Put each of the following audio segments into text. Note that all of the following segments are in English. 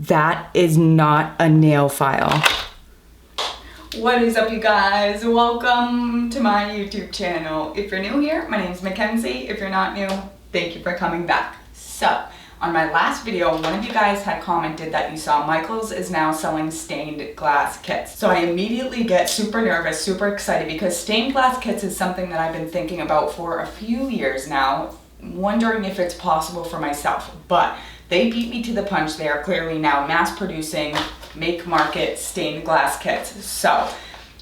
That is not a nail file. What is up, you guys? Welcome to my YouTube channel. If you're new here, my name is Mackenzie. If you're not new, thank you for coming back. So, on my last video, one of you guys had commented that you saw Michaels is now selling stained glass kits. So I immediately get super nervous, super excited, because stained glass kits is something that I've been thinking about for a few years now, wondering if it's possible for myself. But they beat me to the punch. They are clearly now mass producing, make market stained glass kits. So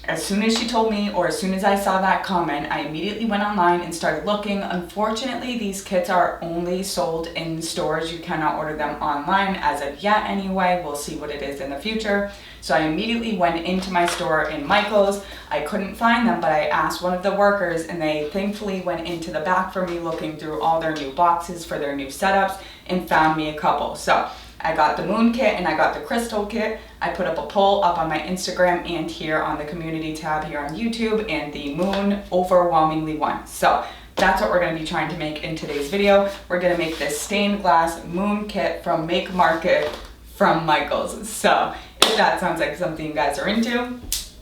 as soon as she told me, or as soon as I saw that comment, I immediately went online and started looking. Unfortunately, these kits are only sold in stores. You cannot order them online as of yet anyway. We'll see what it is in the future. So I immediately went into my store in Michaels. I couldn't find them, but I asked one of the workers, and they thankfully went into the back for me, looking through all their new boxes for their new setups, and found me a couple. So I got the moon kit and I got the crystal kit. I put up a poll up on my Instagram and here on the community tab here on YouTube, and the moon overwhelmingly won. So that's what we're going to be trying to make in today's video. We're going to make this stained glass moon kit from Make Market from Michaels. So if that sounds like something you guys are into,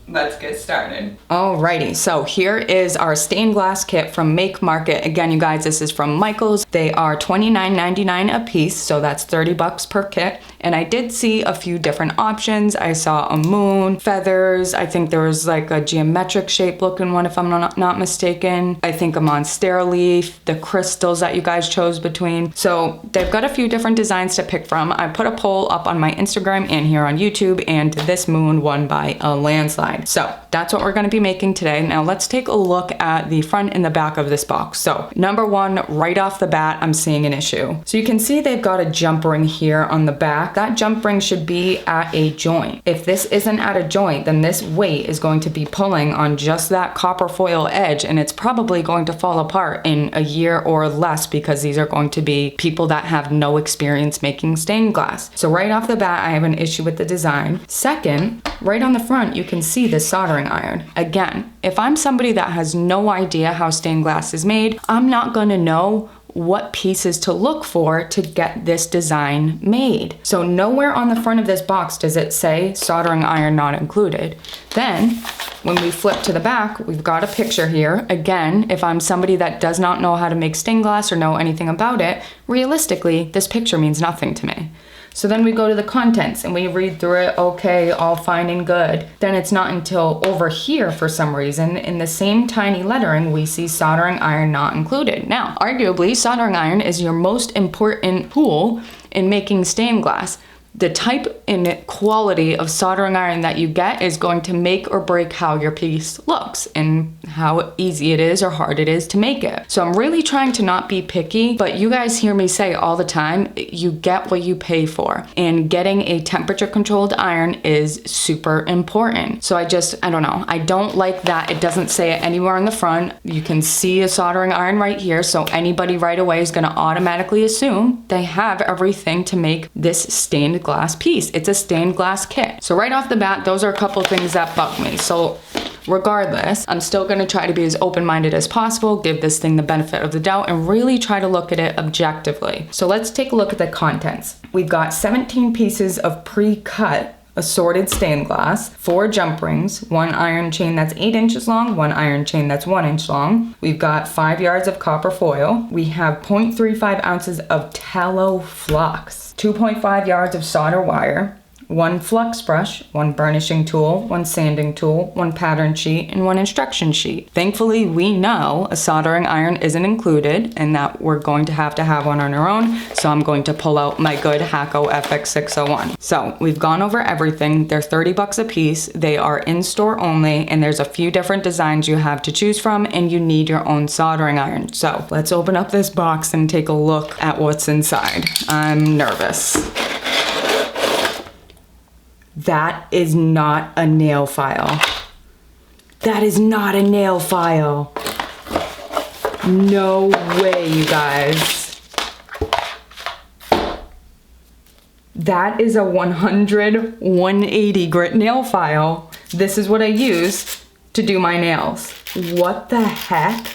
let's get started. Alrighty, so here is our stained glass kit from Make Market. Again, you guys, this is from Michaels. They are $29.99 a piece, so that's 30 bucks per kit. And I did see a few different options. I saw a moon, feathers. I think there was like a geometric shape looking one, if I'm not mistaken. I think a monstera leaf, the crystals that you guys chose between. So they've got a few different designs to pick from. I put a poll up on my Instagram and here on YouTube, and this moon won by a landslide. So that's what we're going to be making today. Now let's take a look at the front and the back of this box. So number one, right off the bat, I'm seeing an issue. So you can see they've got a jump ring here on the back. That jump ring should be at a joint. If this isn't at a joint, then this weight is going to be pulling on just that copper foil edge, and it's probably going to fall apart in a year or less, because these are going to be people that have no experience making stained glass. So right off the bat, I have an issue with the design. Second, right on the front, you can see the soldering iron. Again, if I'm somebody that has no idea how stained glass is made, I'm not going to know what pieces to look for to get this design made. So nowhere on the front of this box does it say soldering iron not included. Then when we flip to the back, we've got a picture here. Again, if I'm somebody that does not know how to make stained glass or know anything about it, realistically, this picture means nothing to me. So then we go to the contents and we read through it, okay, all fine and good. Then it's not until over here, for some reason, in the same tiny lettering, we see soldering iron not included. Now, arguably, soldering iron is your most important tool in making stained glass. The type and quality of soldering iron that you get is going to make or break how your piece looks and how easy it is or hard it is to make it. So I'm really trying to not be picky, but you guys hear me say all the time, you get what you pay for. And getting a temperature controlled iron is super important. So I don't know. I don't like that it doesn't say it anywhere on the front. You can see a soldering iron right here, so anybody right away is gonna automatically assume they have everything to make this stained glass piece. It's a stained glass kit. So right off the bat, those are a couple things that bug me. So regardless, I'm still going to try to be as open-minded as possible, give this thing the benefit of the doubt, and really try to look at it objectively. So let's take a look at the contents. We've got 17 pieces of pre-cut assorted stained glass, 4 jump rings, 1 iron chain that's 8 inches long, 1 iron chain that's 1 inch long. We've got 5 yards of copper foil. We have 0.35 ounces of tallow flux, 2.5 yards of solder wire, 1 flux brush, 1 burnishing tool, 1 sanding tool, 1 pattern sheet, and 1 instruction sheet. Thankfully, we know a soldering iron isn't included and that we're going to have one on our own, so I'm going to pull out my good Hakko FX601. So we've gone over everything. They're 30 bucks a piece. They are in-store only, and there's a few different designs you have to choose from, and you need your own soldering iron. So let's open up this box and take a look at what's inside. I'm nervous. That is not a nail file. That is not a nail file. No way, you guys. That is a 100, 180 grit nail file. This is what I use to do my nails. What the heck?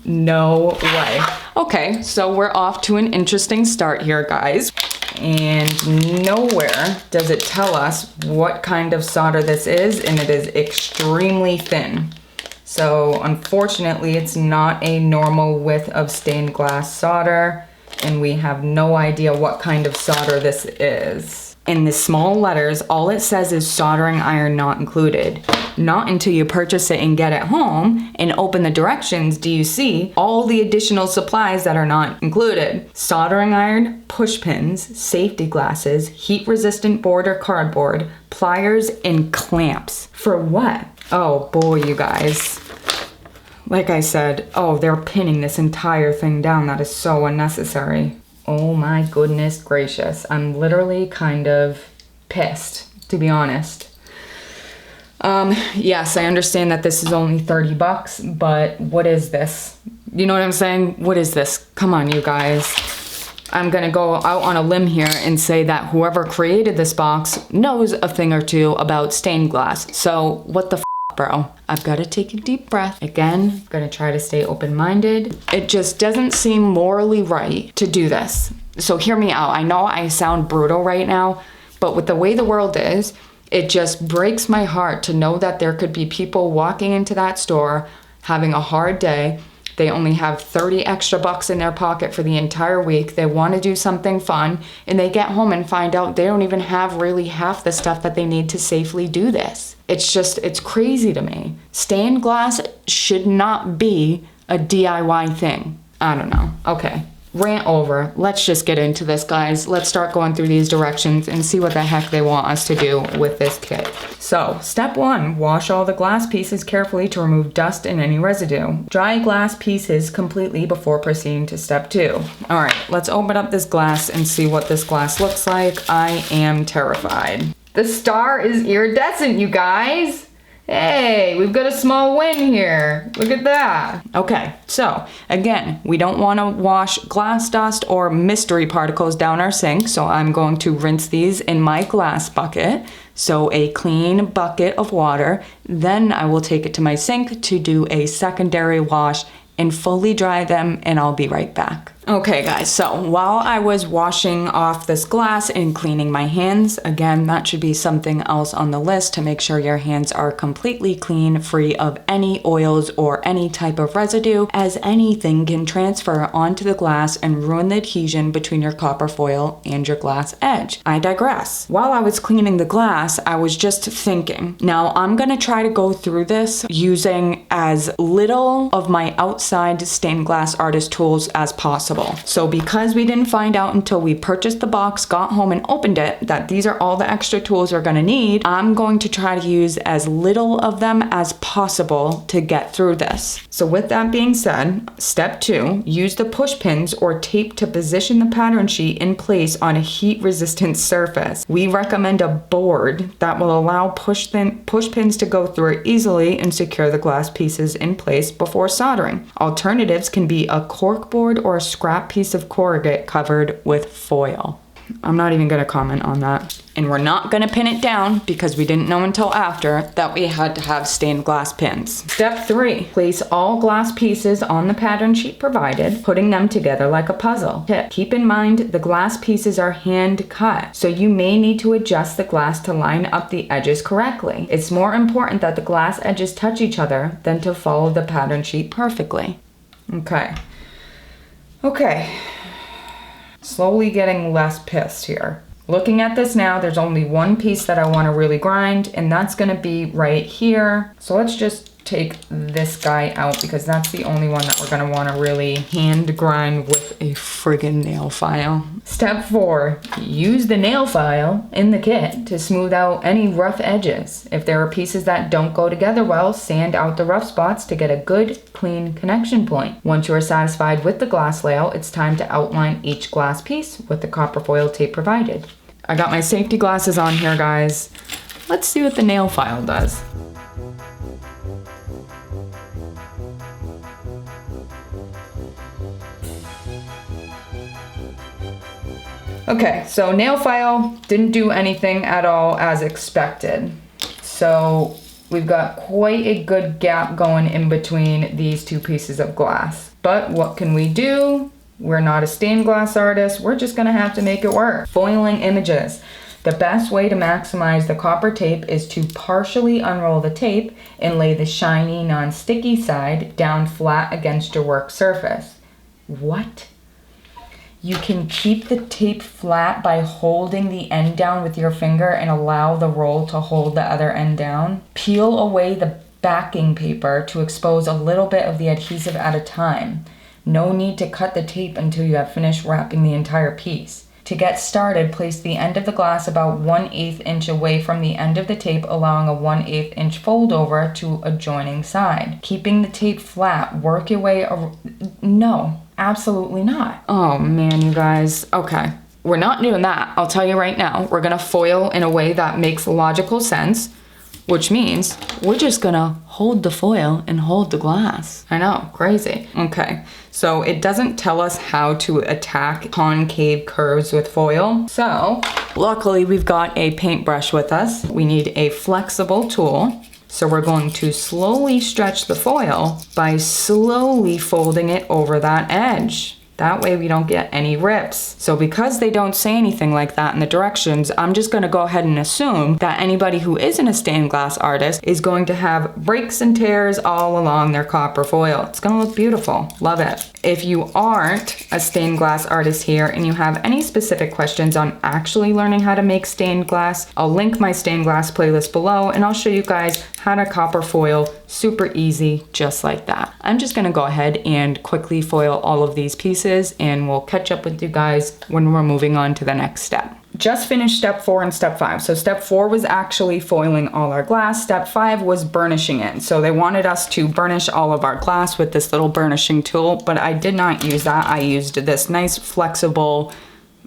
No way. Okay, so we're off to an interesting start here, guys. And nowhere does it tell us what kind of solder this is, and it is extremely thin. So unfortunately, it's not a normal width of stained glass solder, and we have no idea what kind of solder this is. In the small letters, all it says is soldering iron not included. Not until you purchase it and get it home and open the directions do you see all the additional supplies that are not included. Soldering iron, push pins, safety glasses, heat-resistant board or cardboard, pliers, and clamps. For what? Oh boy, you guys. Like I said, oh, they're pinning this entire thing down. That is so unnecessary. Oh my goodness gracious. I'm literally kind of pissed, to be honest. Yes, I understand that this is only 30 bucks, but what is this? You know what I'm saying? What is this? Come on, you guys. I'm gonna go out on a limb here and say that whoever created this box knows a thing or two about stained glass. So what the bro? I've got to take a deep breath. Again, I'm gonna try to stay open-minded. It just doesn't seem morally right to do this. So hear me out. I know I sound brutal right now, but with the way the world is, it just breaks my heart to know that there could be people walking into that store having a hard day. They only have 30 extra bucks in their pocket for the entire week. They want to do something fun, and they get home and find out they don't even have really half the stuff that they need to safely do this. It's crazy to me. Stained glass should not be a DIY thing. I don't know. Okay. Rant over. Let's just get into this, guys. Let's start going through these directions and see what the heck they want us to do with this kit. So, step 1, wash all the glass pieces carefully to remove dust and any residue. Dry glass pieces completely before proceeding to step 2. All right, let's open up this glass and see what this glass looks like. I am terrified. The star is iridescent, you guys. Hey, we've got a small win here. Look at that. Okay, so again, we don't want to wash glass dust or mystery particles down our sink, so I'm going to rinse these in my glass bucket. So a clean bucket of water. Then I will take it to my sink to do a secondary wash and fully dry them, and I'll be right back. Okay guys, so while I was washing off this glass and cleaning my hands, again, that should be something else on the list to make sure your hands are completely clean, free of any oils or any type of residue, as anything can transfer onto the glass and ruin the adhesion between your copper foil and your glass edge. I digress. While I was cleaning the glass, I was just thinking, now I'm gonna try to go through this using as little of my outside stained glass artist tools as possible. So because we didn't find out until we purchased the box, got home and opened it, that these are all the extra tools we're gonna need, I'm going to try to use as little of them as possible to get through this. So with that being said, step 2, use the push pins or tape to position the pattern sheet in place on a heat resistant surface. We recommend a board that will allow push pins to go through it easily and secure the glass pieces in place before soldering. Alternatives can be a cork board or a scrap piece of corrugate covered with foil. I'm not even gonna comment on that. And we're not gonna pin it down because we didn't know until after that we had to have stained glass pins. Step 3, place all glass pieces on the pattern sheet provided, putting them together like a puzzle. Tip, keep in mind the glass pieces are hand cut, so you may need to adjust the glass to line up the edges correctly. It's more important that the glass edges touch each other than to follow the pattern sheet perfectly. Okay, slowly getting less pissed here. Looking at this now, there's only one piece that I want to really grind, and that's going to be right here. So let's just take this guy out because that's the only one that we're going to want to really hand grind with a friggin' nail file. Step 4, use the nail file in the kit to smooth out any rough edges. If there are pieces that don't go together well, sand out the rough spots to get a good, clean connection point. Once you are satisfied with the glass layout, it's time to outline each glass piece with the copper foil tape provided. I got my safety glasses on here, guys. Let's see what the nail file does. Okay, so nail file didn't do anything at all as expected. So we've got quite a good gap going in between these two pieces of glass. But what can we do? We're not a stained glass artist. We're just gonna have to make it work. Foiling images. The best way to maximize the copper tape is to partially unroll the tape and lay the shiny, non-sticky side down flat against your work surface. What? You can keep the tape flat by holding the end down with your finger and allow the roll to hold the other end down. Peel away the backing paper to expose a little bit of the adhesive at a time. No need to cut the tape until you have finished wrapping the entire piece. To get started, place the end of the glass about 1/8 inch away from the end of the tape, allowing a 1/8 inch fold over to adjoining side. Keeping the tape flat, work your way no, absolutely not. Oh man, you guys. Okay, we're not doing that. I'll tell you right now. We're gonna foil in a way that makes logical sense, which means we're just gonna hold the foil and hold the glass. I know, crazy. Okay, so it doesn't tell us how to attack concave curves with foil. So luckily we've got a paintbrush with us. We need a flexible tool. So we're going to slowly stretch the foil by slowly folding it over that edge. That way we don't get any rips. So because they don't say anything like that in the directions, I'm just gonna go ahead and assume that anybody who isn't a stained glass artist is going to have breaks and tears all along their copper foil. It's gonna look beautiful, love it. If you aren't a stained glass artist here and you have any specific questions on actually learning how to make stained glass, I'll link my stained glass playlist below and I'll show you guys how to copper foil super easy, just like that. I'm just gonna go ahead and quickly foil all of these pieces and we'll catch up with you guys when we're moving on to the next step. Just finished step 4 and step 5. So step 4 was actually foiling all our glass. Step 5 was burnishing it. So they wanted us to burnish all of our glass with this little burnishing tool, but I did not use that. I used this nice flexible,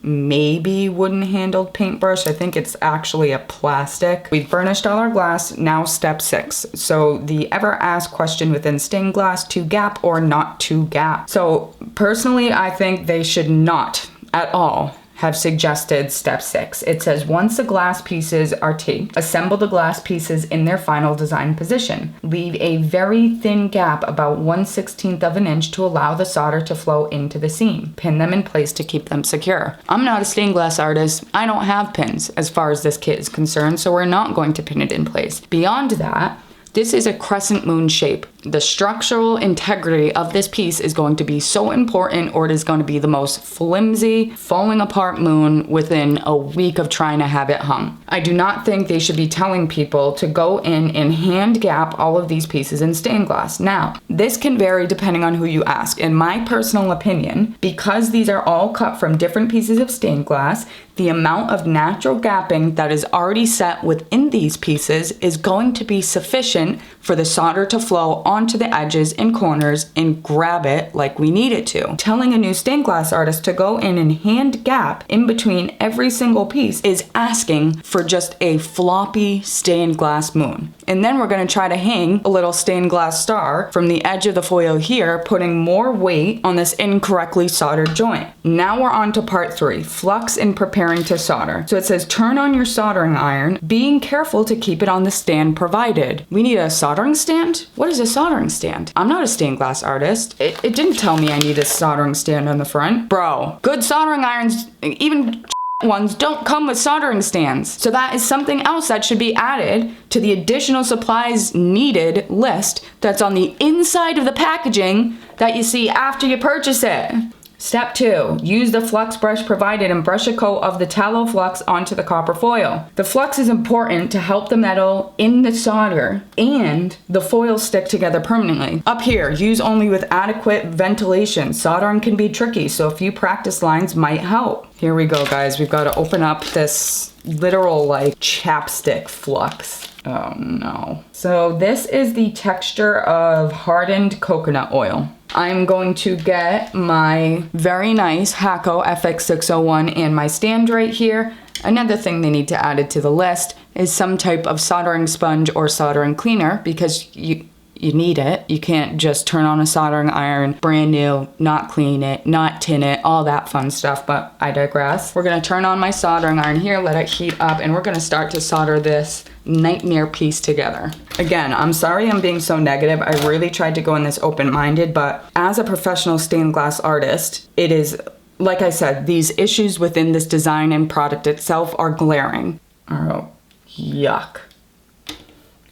maybe wooden handled paintbrush. I think it's actually a plastic. We've burnished all our glass. Now step 6. So the ever asked question within stained glass, to gap or not to gap. So personally, I think they should not at all have suggested step 6. It says once the glass pieces are taped, assemble the glass pieces in their final design position. Leave a very thin gap about 1/16 of an inch to allow the solder to flow into the seam. Pin them in place to keep them secure. I'm not a stained glass artist. I don't have pins as far as this kit is concerned, so we're not going to pin it in place. Beyond that, this is a crescent moon shape. The structural integrity of this piece is going to be so important, or it is going to be the most flimsy, falling apart moon within a week of trying to have it hung. I do not think they should be telling people to go in and hand gap all of these pieces in stained glass. Now, this can vary depending on who you ask. In my personal opinion, because these are all cut from different pieces of stained glass, the amount of natural gapping that is already set within these pieces is going to be sufficient for the solder to flow onto the edges and corners and grab it like we need it to. Telling a new stained glass artist to go in and hand gap in between every single piece is asking for just a floppy stained glass moon. And then we're gonna try to hang a little stained glass star from the edge of the foil here, putting more weight on this incorrectly soldered joint. Now we're on to part 3, flux and preparing to solder. So it says turn on your soldering iron, being careful to keep it on the stand provided. We need a soldering stand? What is a soldering stand? I'm not a stained glass artist. It didn't tell me I need a soldering stand on the front. Bro, good soldering irons, even ones, don't come with soldering stands. So that is something else that should be added to the additional supplies needed list that's on the inside of the packaging that you see after you purchase it. Step 2, use the flux brush provided and brush a coat of the tallow flux onto the copper foil. The flux is important to help the metal in the solder and the foil stick together permanently. Up here, use only with adequate ventilation. Soldering can be tricky, so a few practice lines might help. Here we go, guys. We've got to open up this literal like chapstick flux. Oh no. So this is the texture of hardened coconut oil. I'm going to get my very nice Hakko FX601 and my stand right here. Another thing they need to add it to the list is some type of soldering sponge or soldering cleaner, because you you need it. You can't just turn on a soldering iron, brand new, not clean it, not tin it, all that fun stuff, but I digress. We're gonna turn on my soldering iron here, let it heat up, and we're gonna start to solder this nightmare piece together. Again, I'm sorry I'm being so negative. I really tried to go in this open-minded, but as a professional stained glass artist, it is, like I said, these issues within this design and product itself are glaring. Oh, yuck.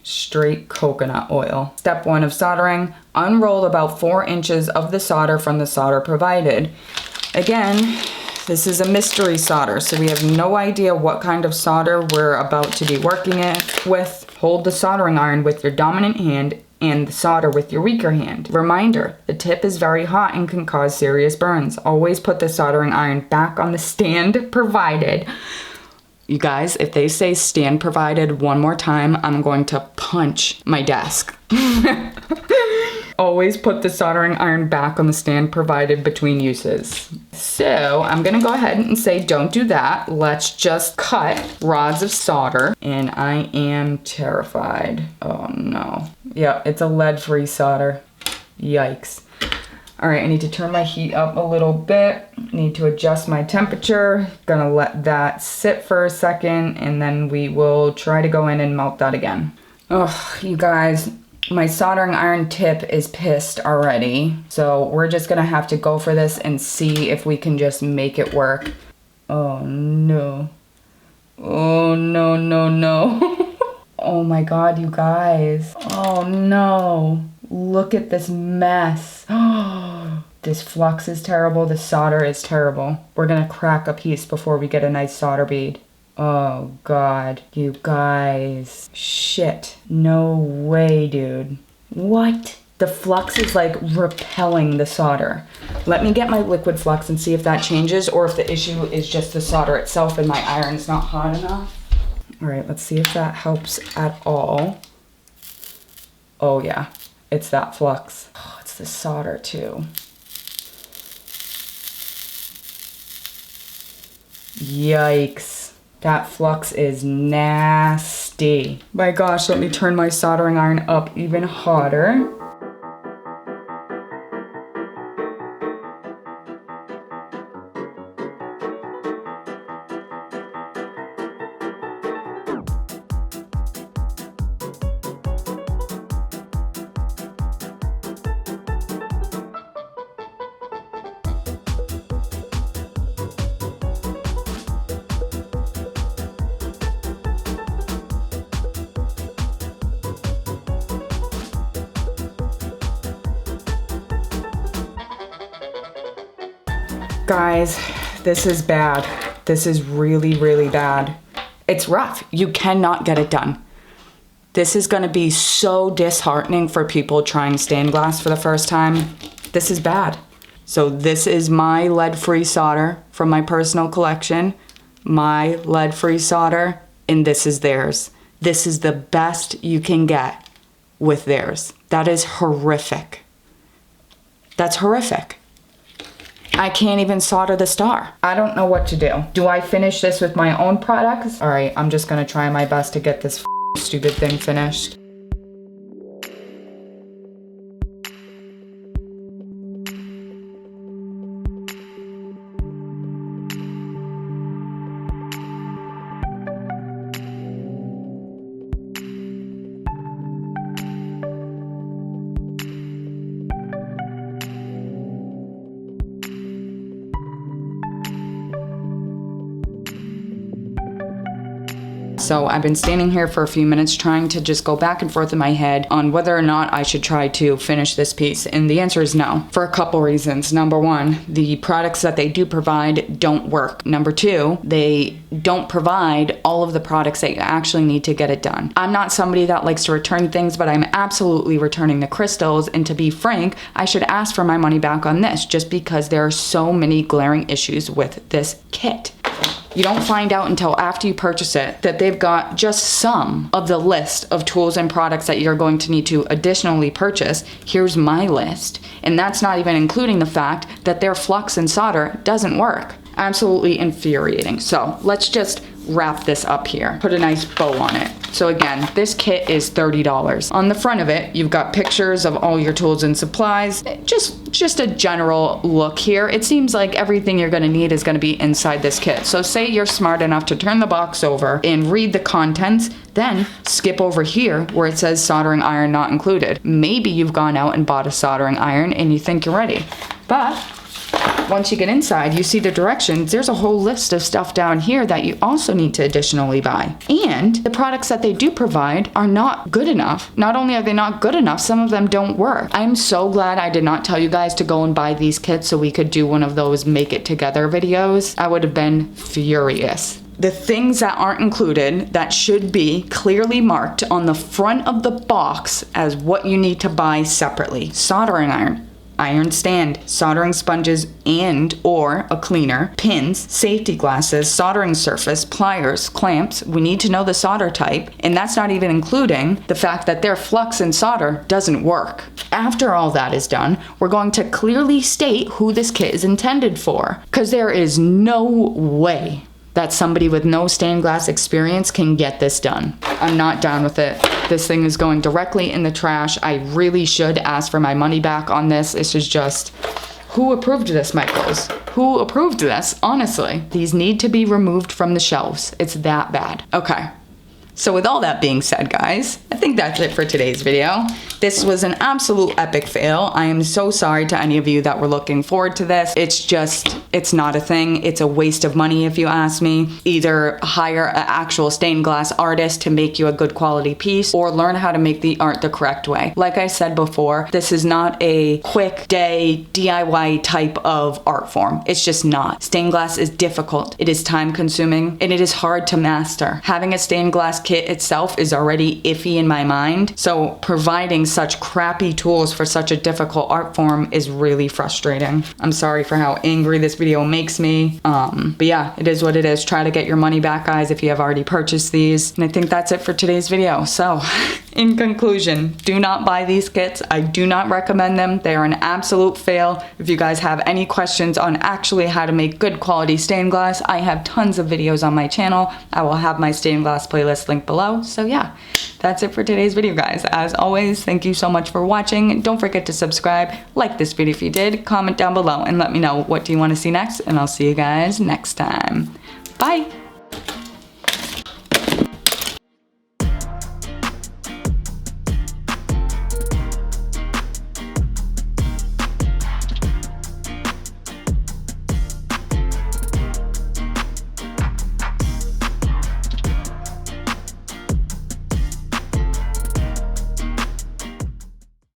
Straight coconut oil. Step 1 of soldering, unroll about 4 inches of the solder from the solder provided. Again, this is a mystery solder, so we have no idea what kind of solder we're about to be working it with. Hold the soldering iron with your dominant hand and the solder with your weaker hand. Reminder, the tip is very hot and can cause serious burns. Always put the soldering iron back on the stand provided. You guys, if they say stand provided one more time, I'm going to punch my desk. Always put the soldering iron back on the stand provided between uses. So I'm gonna go ahead and say don't do that. Let's just cut rods of solder. And I am terrified. Oh no. Yeah, it's a lead-free solder. Yikes. All right, I need to turn my heat up a little bit. Need to adjust my temperature. Gonna let that sit for a second and then we will try to go in and melt that again. Oh, you guys, my soldering iron tip is pissed already. So we're just gonna have to go for this and see if we can just make it work. Oh no. Oh no, no, no. Oh my God, you guys. Oh no. Look at this mess. This flux is terrible. The solder is terrible. We're gonna crack a piece before we get a nice solder bead. Oh God, you guys. Shit. No way, dude. What? The flux is like repelling the solder. Let me get my liquid flux and see if that changes or if the issue is just the solder itself and my iron's not hot enough. All right, let's see if that helps at all. Oh yeah. It's that flux. Oh, it's the solder too. Yikes. That flux is nasty. My gosh, let me turn my soldering iron up even hotter. Guys, this is bad. This is really, really bad. It's rough. You cannot get it done. This is gonna be so disheartening for people trying stained glass for the first time. This is bad. So this is my lead-free solder from my personal collection, my lead-free solder, and this is theirs. This is the best you can get with theirs. That is horrific. That's horrific. I can't even solder the star. I don't know what to do. Do I finish this with my own products? All right, I'm just gonna try my best to get this stupid thing finished. So I've been standing here for a few minutes trying to just go back and forth in my head on whether or not I should try to finish this piece. And the answer is no, for a couple reasons. Number one, the products that they do provide don't work. Number two, they don't provide all of the products that you actually need to get it done. I'm not somebody that likes to return things, but I'm absolutely returning the crystals. And to be frank, I should ask for my money back on this just because there are so many glaring issues with this kit. You don't find out until after you purchase it that they've got just some of the list of tools and products that you're going to need to additionally purchase. Here's my list. And that's not even including the fact that their flux and solder doesn't work. Absolutely infuriating. So let's just wrap this up here. Put a nice bow on it. So again, this kit is $30. On the front of it, you've got pictures of all your tools and supplies. Just a general look here. It seems like everything you're gonna need is gonna be inside this kit. So say you're smart enough to turn the box over and read the contents, then skip over here where it says soldering iron not included. Maybe you've gone out and bought a soldering iron and you think you're ready. But once you get inside, you see the directions. There's a whole list of stuff down here that you also need to additionally buy. And the products that they do provide are not good enough. Not only are they not good enough, some of them don't work. I'm so glad I did not tell you guys to go and buy these kits so we could do one of those make it together videos. I would have been furious. The things that aren't included that should be clearly marked on the front of the box as what you need to buy separately. Soldering iron, iron stand, soldering sponges and or a cleaner, pins, safety glasses, soldering surface, pliers, clamps. We need to know the solder type, and that's not even including the fact that their flux and solder doesn't work. After all that is done, we're going to clearly state who this kit is intended for, because there is no way that somebody with no stained glass experience can get this done. I'm not down with it. This thing is going directly in the trash. I really should ask for my money back on this. This is just, who approved this, Michaels? Who approved this? Honestly, these need to be removed from the shelves. It's that bad. Okay. So with all that being said, guys, I think that's it for today's video. This was an absolute epic fail. I am so sorry to any of you that were looking forward to this. It's not a thing. It's a waste of money if you ask me. Either hire an actual stained glass artist to make you a good quality piece or learn how to make the art the correct way. Like I said before, this is not a quick day DIY type of art form. It's just not. Stained glass is difficult. It is time consuming and it is hard to master. Having a stained glass kit itself is already iffy in my mind, so providing such crappy tools for such a difficult art form is really frustrating. I'm sorry for how angry this video makes me, but yeah, it is what it is. Try to get your money back, guys, if you have already purchased these. And I think that's it for today's video. So in conclusion, do not buy these kits. I do not recommend them. They are an absolute fail. If you guys have any questions on actually how to make good quality stained glass, I have tons of videos on my channel. I will have my stained glass playlist linked below. So yeah, that's it for today's video, guys. As always, thank you so much for watching. Don't forget to subscribe, like this video if you did, comment down below and let me know what do you want to see next, and I'll see you guys next time. Bye.